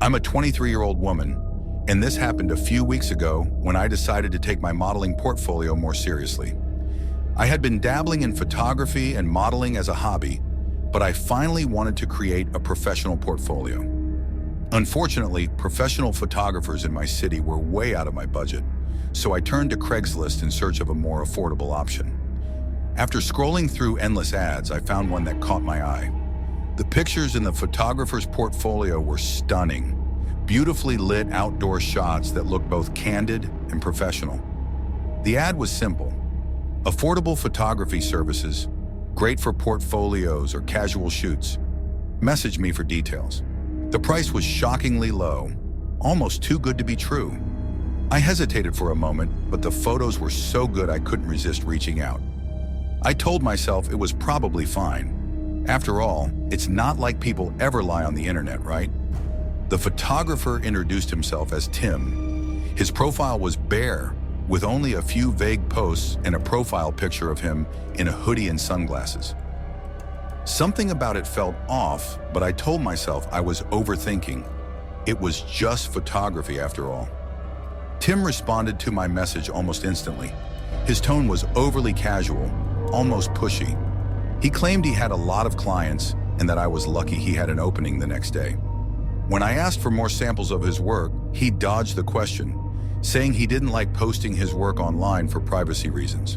I'm a 23-year-old woman, and this happened a few weeks ago when I decided to take my modeling portfolio more seriously. I had been dabbling in photography and modeling as a hobby, but I finally wanted to create a professional portfolio. Unfortunately, professional photographers in my city were way out of my budget, so I turned to Craigslist in search of a more affordable option. After scrolling through endless ads, I found one that caught my eye. The pictures in the photographer's portfolio were stunning, beautifully lit outdoor shots that looked both candid and professional. The ad was simple: affordable photography services, great for portfolios or casual shoots. Message me for details. The price was shockingly low, almost too good to be true. I hesitated for a moment, but the photos were so good I couldn't resist reaching out. I told myself it was probably fine. After all, it's not like people ever lie on the internet, right? The photographer introduced himself as Tim. His profile was bare, with only a few vague posts and a profile picture of him in a hoodie and sunglasses. Something about it felt off, but I told myself I was overthinking. It was just photography after all. Tim responded to my message almost instantly. His tone was overly casual, almost pushy. He claimed he had a lot of clients and that I was lucky he had an opening the next day. When I asked for more samples of his work, he dodged the question, saying he didn't like posting his work online for privacy reasons.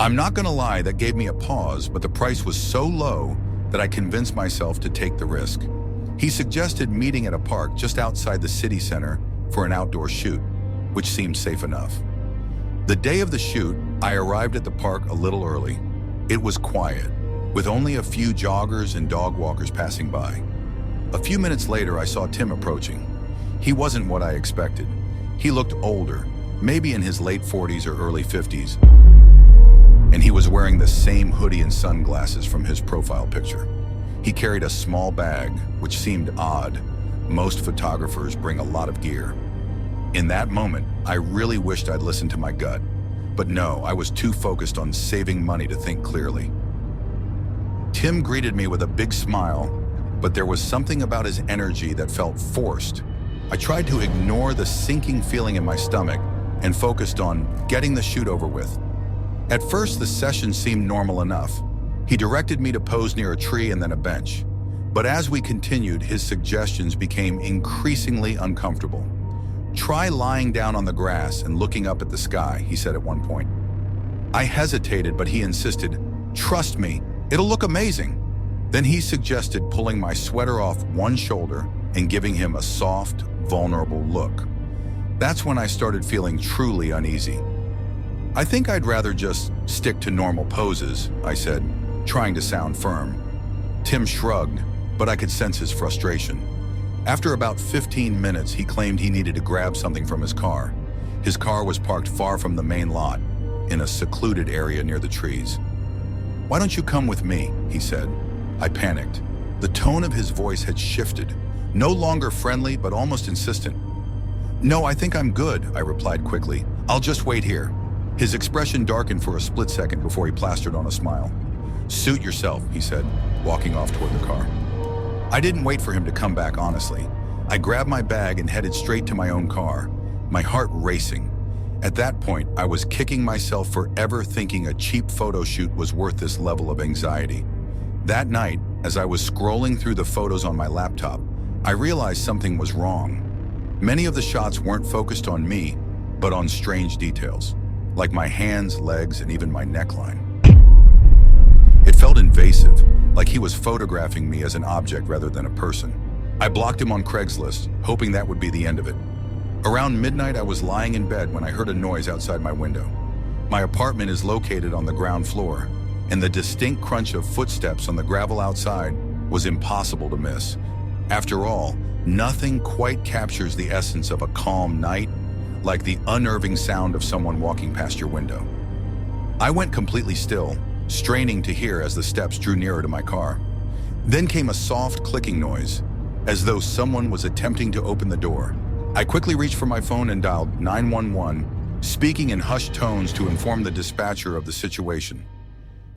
I'm not gonna lie, that gave me a pause, but the price was so low that I convinced myself to take the risk. He suggested meeting at a park just outside the city center for an outdoor shoot, which seemed safe enough. The day of the shoot, I arrived at the park a little early. It was quiet, with only a few joggers and dog walkers passing by. A few minutes later, I saw Tim approaching. He wasn't what I expected. He looked older, maybe in his late 40s or early 50s, and he was wearing the same hoodie and sunglasses from his profile picture. He carried a small bag, which seemed odd. Most photographers bring a lot of gear. In that moment, I really wished I'd listened to my gut. But no, I was too focused on saving money to think clearly. Tim greeted me with a big smile, but there was something about his energy that felt forced. I tried to ignore the sinking feeling in my stomach and focused on getting the shoot over with. At first, the session seemed normal enough. He directed me to pose near a tree and then a bench. But as we continued, his suggestions became increasingly uncomfortable. "Try lying down on the grass and looking up at the sky," he said at one point. I hesitated, but he insisted, "Trust me, it'll look amazing." Then he suggested pulling my sweater off one shoulder and giving him a soft, vulnerable look. That's when I started feeling truly uneasy. "I think I'd rather just stick to normal poses," I said, trying to sound firm. Tim shrugged, but I could sense his frustration. After about 15 minutes, he claimed he needed to grab something from his car. His car was parked far from the main lot, in a secluded area near the trees. "Why don't you come with me?" he said. I panicked. The tone of his voice had shifted, no longer friendly, but almost insistent. "No, I think I'm good," I replied quickly. "I'll just wait here." His expression darkened for a split second before he plastered on a smile. "Suit yourself," he said, walking off toward the car. I didn't wait for him to come back, honestly. I grabbed my bag and headed straight to my own car, my heart racing. At that point, I was kicking myself for ever thinking a cheap photo shoot was worth this level of anxiety. That night, as I was scrolling through the photos on my laptop, I realized something was wrong. Many of the shots weren't focused on me, but on strange details, like my hands, legs, and even my neckline. It felt invasive, like he was photographing me as an object rather than a person. I blocked him on Craigslist, hoping that would be the end of it. Around midnight, I was lying in bed when I heard a noise outside my window. My apartment is located on the ground floor, and the distinct crunch of footsteps on the gravel outside was impossible to miss. After all, nothing quite captures the essence of a calm night like the unnerving sound of someone walking past your window. I went completely still, straining to hear as the steps drew nearer to my car. Then came a soft clicking noise, as though someone was attempting to open the door. I quickly reached for my phone and dialed 911, speaking in hushed tones to inform the dispatcher of the situation.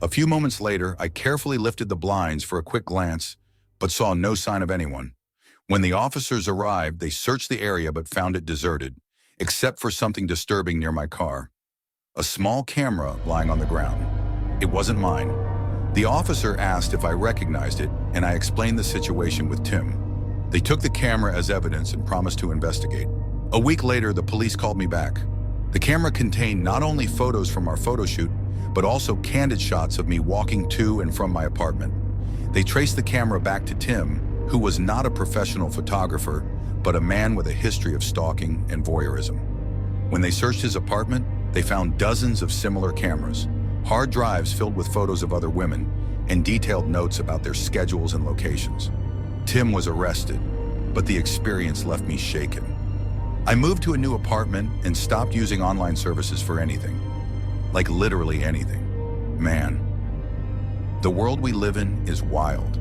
A few moments later, I carefully lifted the blinds for a quick glance, but saw no sign of anyone. When the officers arrived, they searched the area but found it deserted, except for something disturbing near my car. A small camera lying on the ground. It wasn't mine. The officer asked if I recognized it, and I explained the situation with Tim. They took the camera as evidence and promised to investigate. A week later, the police called me back. The camera contained not only photos from our photo shoot, but also candid shots of me walking to and from my apartment. They traced the camera back to Tim, who was not a professional photographer, but a man with a history of stalking and voyeurism. When they searched his apartment, they found dozens of similar cameras, hard drives filled with photos of other women, and detailed notes about their schedules and locations. Tim was arrested, but the experience left me shaken. I moved to a new apartment and stopped using online services for anything. Like literally anything. Man, the world we live in is wild.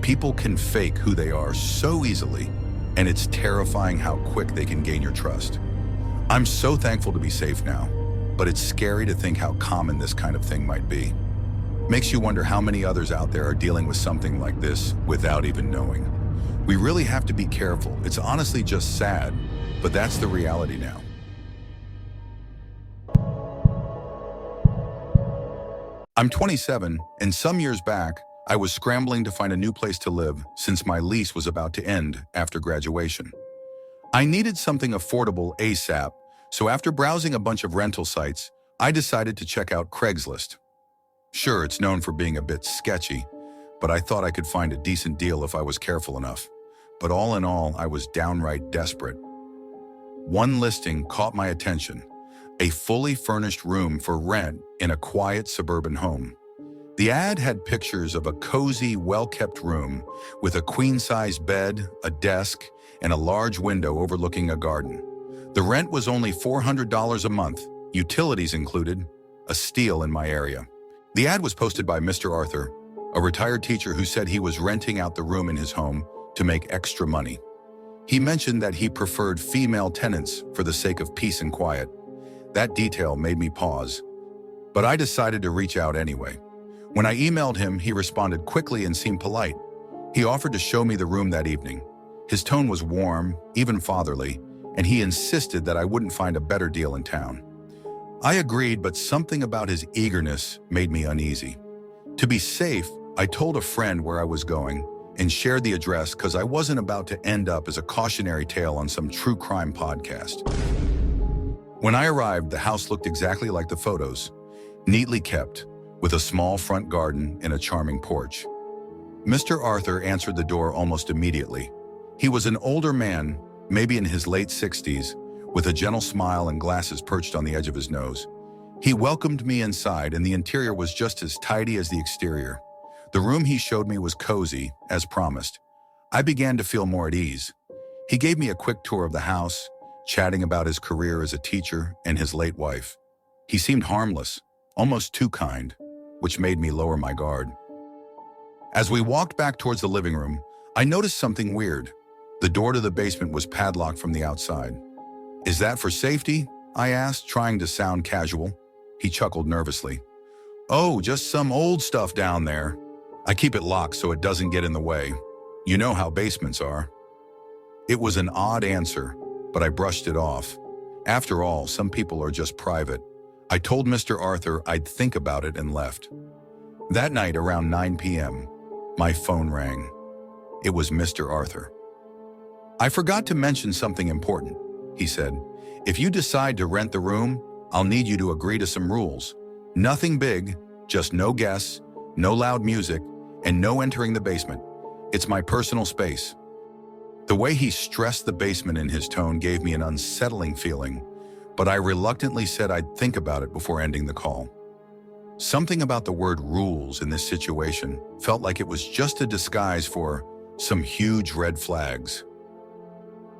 People can fake who they are so easily, and it's terrifying how quick they can gain your trust. I'm so thankful to be safe now, but it's scary to think how common this kind of thing might be. Makes you wonder how many others out there are dealing with something like this without even knowing. We really have to be careful. It's honestly just sad, but that's the reality now. I'm 27, and some years back, I was scrambling to find a new place to live since my lease was about to end after graduation. I needed something affordable ASAP, so after browsing a bunch of rental sites, I decided to check out Craigslist. Sure, it's known for being a bit sketchy, but I thought I could find a decent deal if I was careful enough. But all in all, I was downright desperate. One listing caught my attention, a fully furnished room for rent in a quiet suburban home. The ad had pictures of a cozy, well-kept room with a queen-size bed, a desk, and a large window overlooking a garden. The rent was only $400 a month, utilities included, a steal in my area. The ad was posted by Mr. Arthur, a retired teacher who said he was renting out the room in his home to make extra money. He mentioned that he preferred female tenants for the sake of peace and quiet. That detail made me pause, but I decided to reach out anyway. When I emailed him, he responded quickly and seemed polite. He offered to show me the room that evening. His tone was warm, even fatherly, and he insisted that I wouldn't find a better deal in town. I agreed, but something about his eagerness made me uneasy. To be safe, I told a friend where I was going and shared the address because I wasn't about to end up as a cautionary tale on some true crime podcast. When I arrived, the house looked exactly like the photos, neatly kept, with a small front garden and a charming porch. Mr. Arthur answered the door almost immediately. He was an older man, maybe in his late 60s, with a gentle smile and glasses perched on the edge of his nose. He welcomed me inside, and the interior was just as tidy as the exterior. The room he showed me was cozy, as promised. I began to feel more at ease. He gave me a quick tour of the house, chatting about his career as a teacher and his late wife. He seemed harmless, almost too kind, which made me lower my guard. As we walked back towards the living room, I noticed something weird. The door to the basement was padlocked from the outside. "Is that for safety?" I asked, trying to sound casual. He chuckled nervously. "Oh, just some old stuff down there. I keep it locked so it doesn't get in the way. You know how basements are." It was an odd answer, but I brushed it off. After all, some people are just private. I told Mr. Arthur I'd think about it and left. That night, around 9 p.m., my phone rang. It was Mr. Arthur. "I forgot to mention something important," he said. "If you decide to rent the room, I'll need you to agree to some rules. Nothing big, just no guests, no loud music, and no entering the basement. It's my personal space." The way he stressed the basement in his tone gave me an unsettling feeling, but I reluctantly said I'd think about it before ending the call. Something about the word rules in this situation felt like it was just a disguise for some huge red flags.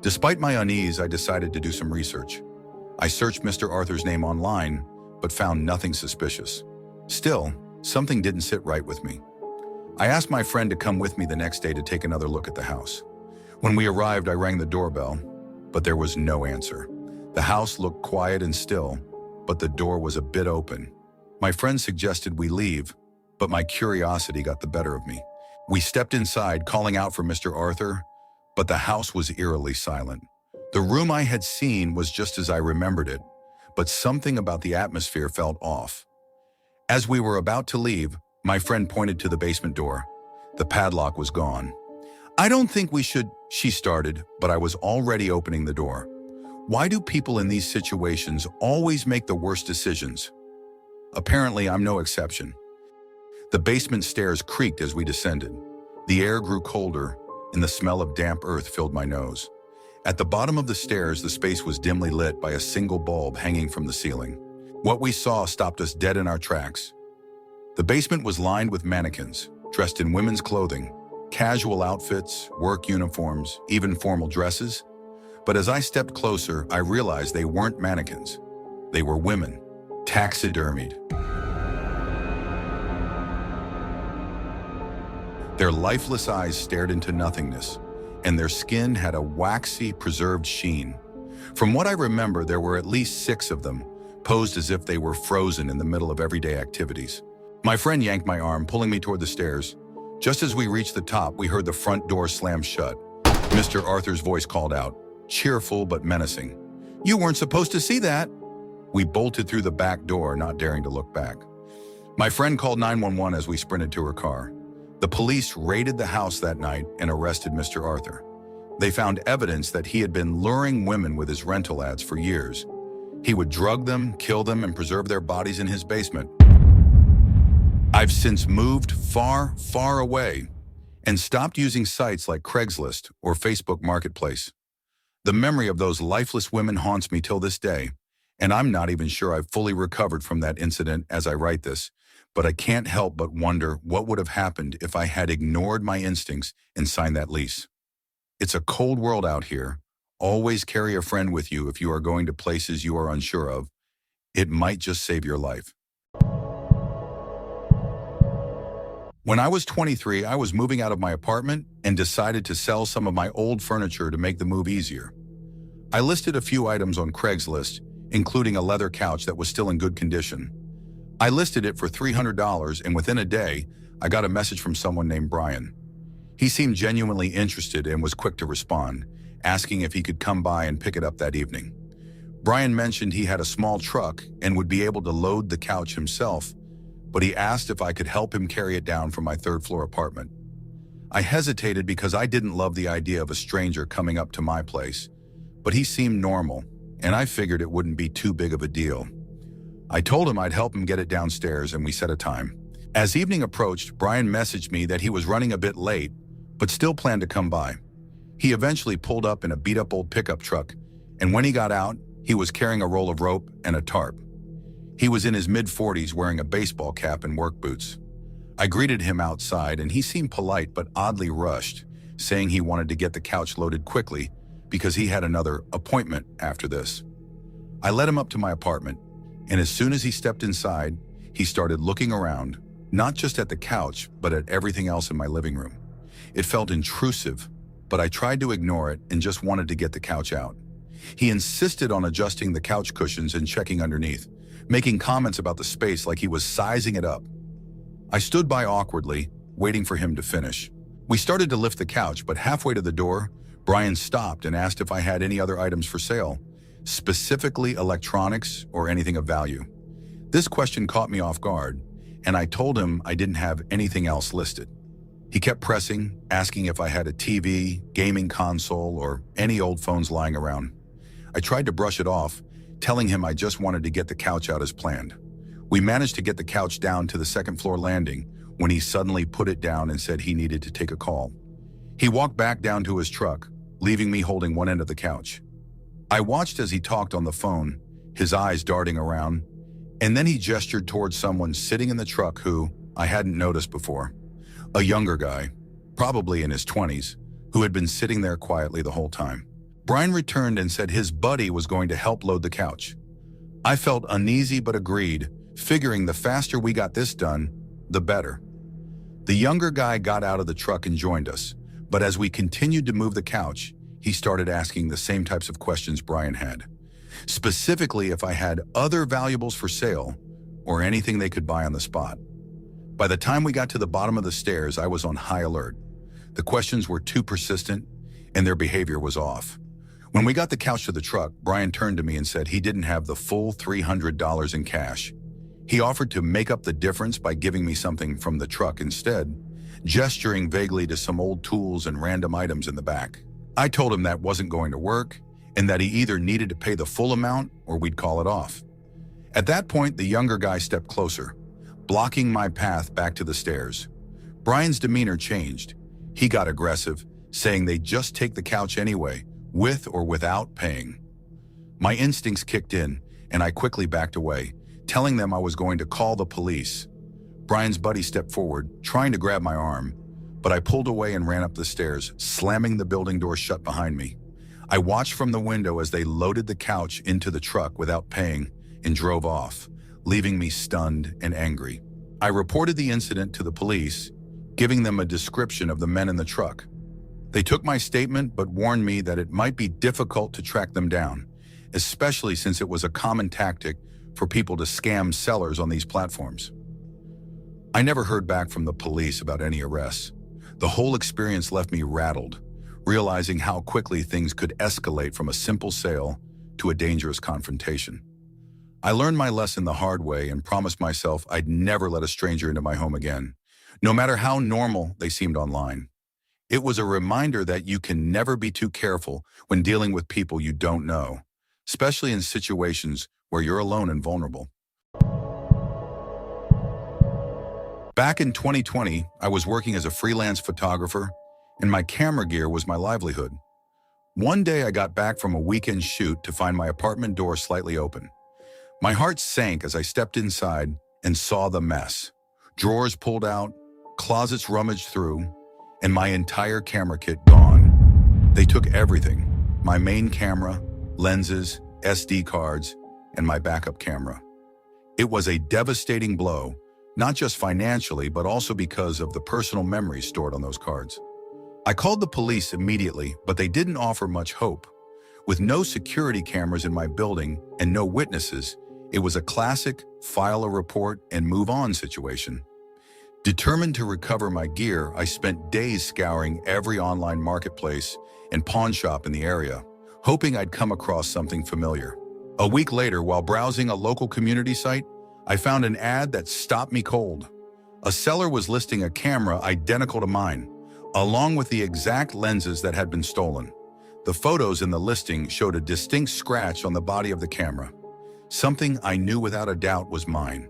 Despite my unease, I decided to do some research. I searched Mr. Arthur's name online, but found nothing suspicious. Still, something didn't sit right with me. I asked my friend to come with me the next day to take another look at the house. When we arrived, I rang the doorbell, but there was no answer. The house looked quiet and still, but the door was a bit open. My friend suggested we leave, but my curiosity got the better of me. We stepped inside, calling out for Mr. Arthur, but the house was eerily silent. The room I had seen was just as I remembered it, but something about the atmosphere felt off. As we were about to leave, my friend pointed to the basement door. The padlock was gone. "I don't think we should," she started, but I was already opening the door. Why do people in these situations always make the worst decisions? Apparently, I'm no exception. The basement stairs creaked as we descended. The air grew colder, and the smell of damp earth filled my nose. At the bottom of the stairs, the space was dimly lit by a single bulb hanging from the ceiling. What we saw stopped us dead in our tracks. The basement was lined with mannequins, dressed in women's clothing, casual outfits, work uniforms, even formal dresses. But as I stepped closer, I realized they weren't mannequins. They were women, taxidermied. Their lifeless eyes stared into nothingness, and their skin had a waxy, preserved sheen. From what I remember, there were at least 6 of them, posed as if they were frozen in the middle of everyday activities. My friend yanked my arm, pulling me toward the stairs. Just as we reached the top, we heard the front door slam shut. Mr. Arthur's voice called out, cheerful but menacing. "You weren't supposed to see that." We bolted through the back door, not daring to look back. My friend called 911 as we sprinted to her car. The police raided the house that night and arrested Mr. Arthur. They found evidence that he had been luring women with his rental ads for years. He would drug them, kill them, and preserve their bodies in his basement. I've since moved far, far away and stopped using sites like Craigslist or Facebook Marketplace. The memory of those lifeless women haunts me till this day, and I'm not even sure I've fully recovered from that incident as I write this. But I can't help but wonder what would have happened if I had ignored my instincts and signed that lease. It's a cold world out here. Always carry a friend with you if you are going to places you are unsure of. It might just save your life. When I was 23, I was moving out of my apartment and decided to sell some of my old furniture to make the move easier. I listed a few items on Craigslist, including a leather couch that was still in good condition. I listed it for $300, and within a day, I got a message from someone named Brian. He seemed genuinely interested and was quick to respond, asking if he could come by and pick it up that evening. Brian mentioned he had a small truck and would be able to load the couch himself, but he asked if I could help him carry it down from my 3rd-floor apartment. I hesitated because I didn't love the idea of a stranger coming up to my place, but he seemed normal, and I figured it wouldn't be too big of a deal. I told him I'd help him get it downstairs, and we set a time. As evening approached, Brian messaged me that he was running a bit late, but still planned to come by. He eventually pulled up in a beat-up old pickup truck, and when he got out, he was carrying a roll of rope and a tarp. He was in his mid-40s wearing a baseball cap and work boots. I greeted him outside, and he seemed polite but oddly rushed, saying he wanted to get the couch loaded quickly because he had another appointment after this. I led him up to my apartment, and as soon as he stepped inside, he started looking around, not just at the couch, but at everything else in my living room. It felt intrusive, but I tried to ignore it and just wanted to get the couch out. He insisted on adjusting the couch cushions and checking underneath, making comments about the space like he was sizing it up. I stood by awkwardly, waiting for him to finish. We started to lift the couch, but halfway to the door, Brian stopped and asked if I had any other items for sale, specifically electronics or anything of value. This question caught me off guard, and I told him I didn't have anything else listed. He kept pressing, asking if I had a TV, gaming console, or any old phones lying around. I tried to brush it off, telling him I just wanted to get the couch out as planned. We managed to get the couch down to the 2nd-floor landing when he suddenly put it down and said he needed to take a call. He walked back down to his truck, leaving me holding one end of the couch. I watched as he talked on the phone, his eyes darting around, and then he gestured towards someone sitting in the truck who I hadn't noticed before. A younger guy, probably in his 20s, who had been sitting there quietly the whole time. Brian returned and said his buddy was going to help load the couch. I felt uneasy but agreed, figuring the faster we got this done, the better. The younger guy got out of the truck and joined us, but as we continued to move the couch, he started asking the same types of questions Brian had. Specifically if I had other valuables for sale or anything they could buy on the spot. By the time we got to the bottom of the stairs, I was on high alert. The questions were too persistent, and their behavior was off. When we got the couch to the truck, Brian turned to me and said he didn't have the full $300 in cash. He offered to make up the difference by giving me something from the truck instead, gesturing vaguely to some old tools and random items in the back. I told him that wasn't going to work and that he either needed to pay the full amount or we'd call it off. At that point, the younger guy stepped closer, blocking my path back to the stairs. Brian's demeanor changed. He got aggressive, saying they'd just take the couch anyway, with or without paying. My instincts kicked in, and I quickly backed away, telling them I was going to call the police. Brian's buddy stepped forward, trying to grab my arm, but I pulled away and ran up the stairs, slamming the building door shut behind me. I watched from the window as they loaded the couch into the truck without paying and drove off, leaving me stunned and angry. I reported the incident to the police, giving them a description of the men in the truck. They took my statement but warned me that it might be difficult to track them down, especially since it was a common tactic for people to scam sellers on these platforms. I never heard back from the police about any arrests. The whole experience left me rattled, realizing how quickly things could escalate from a simple sale to a dangerous confrontation. I learned my lesson the hard way and promised myself I'd never let a stranger into my home again, no matter how normal they seemed online. It was a reminder that you can never be too careful when dealing with people you don't know, especially in situations where you're alone and vulnerable. Back in 2020, I was working as a freelance photographer, and my camera gear was my livelihood. One day I got back from a weekend shoot to find my apartment door slightly open. My heart sank as I stepped inside and saw the mess. Drawers pulled out, closets rummaged through, and my entire camera kit gone. They took everything: my main camera, lenses, SD cards, and my backup camera. It was a devastating blow, not just financially, but also because of the personal memories stored on those cards. I called the police immediately, but they didn't offer much hope. With no security cameras in my building and no witnesses, it was a classic file a report and move on situation. Determined to recover my gear, I spent days scouring every online marketplace and pawn shop in the area, hoping I'd come across something familiar. A week later, while browsing a local community site, I found an ad that stopped me cold. A seller was listing a camera identical to mine, along with the exact lenses that had been stolen. The photos in the listing showed a distinct scratch on the body of the camera, something I knew without a doubt was mine.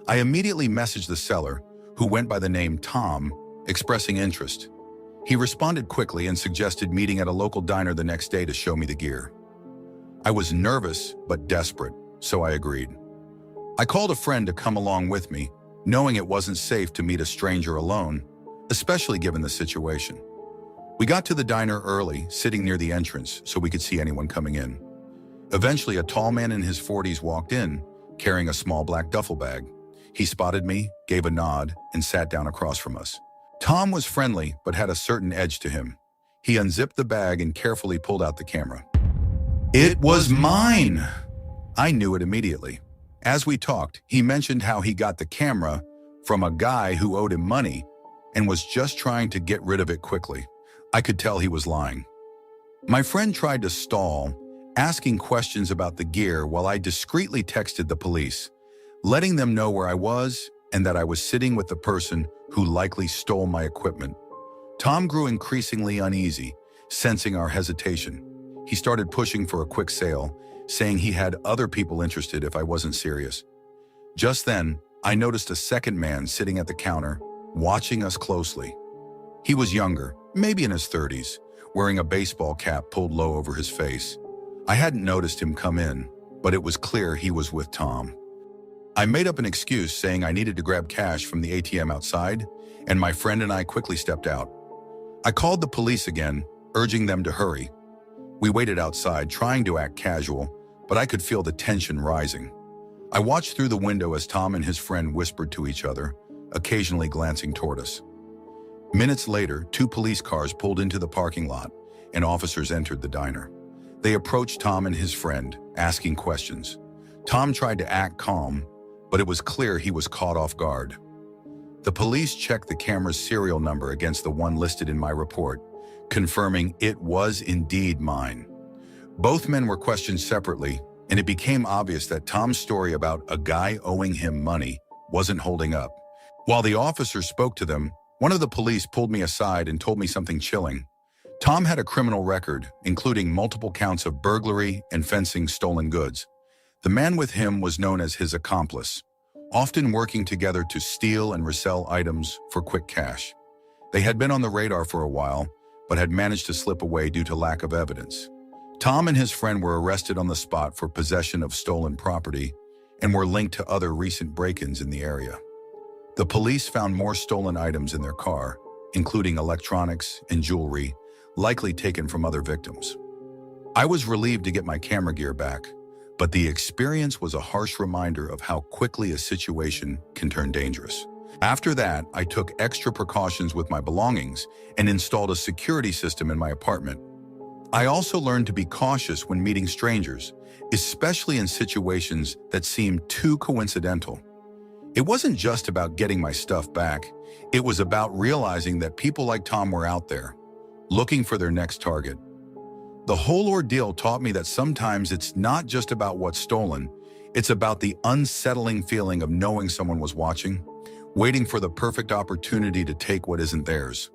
I immediately messaged the seller, who went by the name Tom, expressing interest. He responded quickly and suggested meeting at a local diner the next day to show me the gear. I was nervous but desperate, so I agreed. I called a friend to come along with me, knowing it wasn't safe to meet a stranger alone, especially given the situation. We got to the diner early, sitting near the entrance so we could see anyone coming in. Eventually, a tall man in his 40s walked in, carrying a small black duffel bag. He spotted me, gave a nod, and sat down across from us. Tom was friendly, but had a certain edge to him. He unzipped the bag and carefully pulled out the camera. It was mine! I knew it immediately. As we talked, he mentioned how he got the camera from a guy who owed him money and was just trying to get rid of it quickly. I could tell he was lying. My friend tried to stall, asking questions about the gear while I discreetly texted the police, letting them know where I was and that I was sitting with the person who likely stole my equipment. Tom grew increasingly uneasy, sensing our hesitation. He started pushing for a quick sale, saying he had other people interested if I wasn't serious. Just then, I noticed a second man sitting at the counter, watching us closely. He was younger, maybe in his 30s, wearing a baseball cap pulled low over his face. I hadn't noticed him come in, but it was clear he was with Tom. I made up an excuse saying I needed to grab cash from the ATM outside, and my friend and I quickly stepped out. I called the police again, urging them to hurry. We waited outside, trying to act casual, but I could feel the tension rising. I watched through the window as Tom and his friend whispered to each other, occasionally glancing toward us. Minutes later, 2 police cars pulled into the parking lot, and officers entered the diner. They approached Tom and his friend, asking questions. Tom tried to act calm, but it was clear he was caught off guard. The police checked the camera's serial number against the one listed in my report, confirming it was indeed mine. Both men were questioned separately, and it became obvious that Tom's story about a guy owing him money wasn't holding up. While the officers spoke to them, one of the police pulled me aside and told me something chilling. Tom had a criminal record, including multiple counts of burglary and fencing stolen goods. The man with him was known as his accomplice, often working together to steal and resell items for quick cash. They had been on the radar for a while, but had managed to slip away due to lack of evidence. Tom and his friend were arrested on the spot for possession of stolen property and were linked to other recent break-ins in the area. The police found more stolen items in their car, including electronics and jewelry, likely taken from other victims. I was relieved to get my camera gear back, but the experience was a harsh reminder of how quickly a situation can turn dangerous. After that, I took extra precautions with my belongings and installed a security system in my apartment. I also learned to be cautious when meeting strangers, especially in situations that seemed too coincidental. It wasn't just about getting my stuff back, it was about realizing that people like Tom were out there, looking for their next target. The whole ordeal taught me that sometimes it's not just about what's stolen, it's about the unsettling feeling of knowing someone was watching, waiting for the perfect opportunity to take what isn't theirs.